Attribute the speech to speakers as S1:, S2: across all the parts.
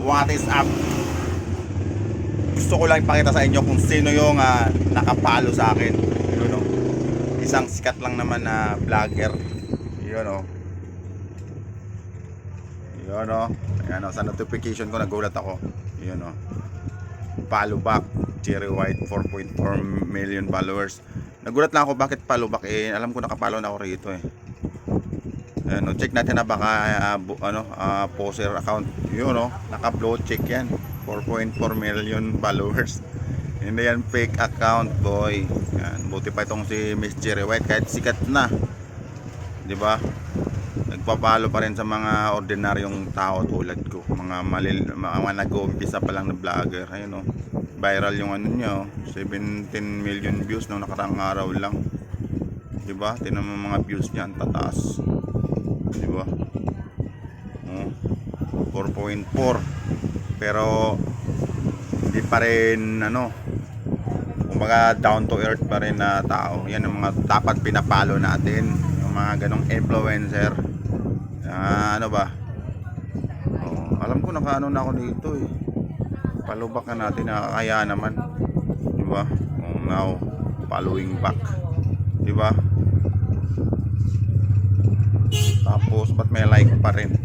S1: what is up? Gusto ko lang ipakita sa inyo kung sino yung nakapalo sa akin. Yun, no? Isang sikat lang naman na vlogger. Yun, no? Yun, no? Ayan, no? Sa notification ko nagulat ako. Yun, no? Follow back Cherry White, 4.4 million followers. Nagulat lang ako bakit follow back. Alam ko nakapalo na ako rito eh. Ayan, no? Check natin na baka poser account. Yun, no? Naka-blue check yan, 4.4 million followers. Hindi yan fake account, boy. Yan, buti pa itong si Miss Cherry White kahit sikat na, di ba? Nagpapalo pa rin sa mga ordinaryong tao tulad ko, mga nag-uumpisa pa lang na vlogger. Ayun, no? Viral yung ano nyo, 17 million views nung nakarang araw lang, di ba? Tingnan mo mga views niya, ang tataas, di ba? 4.4, pero hindi pa rin kumbaga down to earth pa rin na tao. Yan ang mga dapat pinapalo natin, yung mga ganong influencer. Alam ko nakaano na ako dito eh. Follow back na natin, nakakaya naman, di ba? Now following back, di ba? Tapos ba't may like pa rin?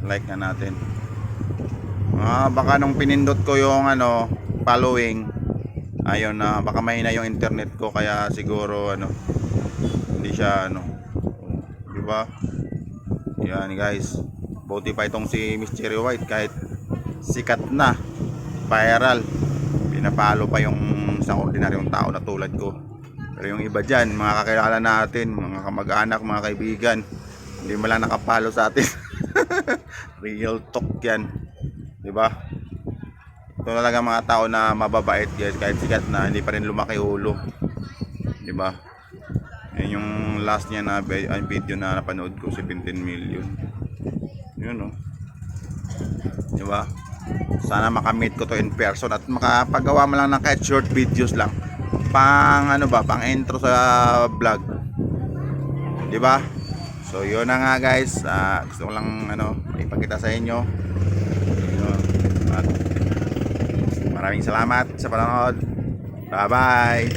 S1: Like na natin. Baka nung pinindot ko yung following, ayun na, baka mahina yung internet ko, kaya siguro hindi siya di ba? Yan guys, buti pa itong si Miss Cherry White kahit sikat na, viral, pinapalo pa yung isang ordinaryong tao na tulad ko. Pero yung iba dyan, mga kakilala natin, mga kamag-anak, mga kaibigan, hindi mo lang nakapalo sa atin. Real talk yan, di ba? Ito talaga mga tao na mababait guys, kahit sikat na, hindi pa rin lumaki ulo, di ba? Yan yung last niya na video na napanood ko, 17 million. Yun, no? Di ba? Sana makamit ko to in person at makapagawa mo lang ng kahit short videos lang, pang pang intro sa vlog, di ba? So yun na nga guys, gusto ko lang ipakita sa inyo. At maraming salamat sa panonood. Bye bye.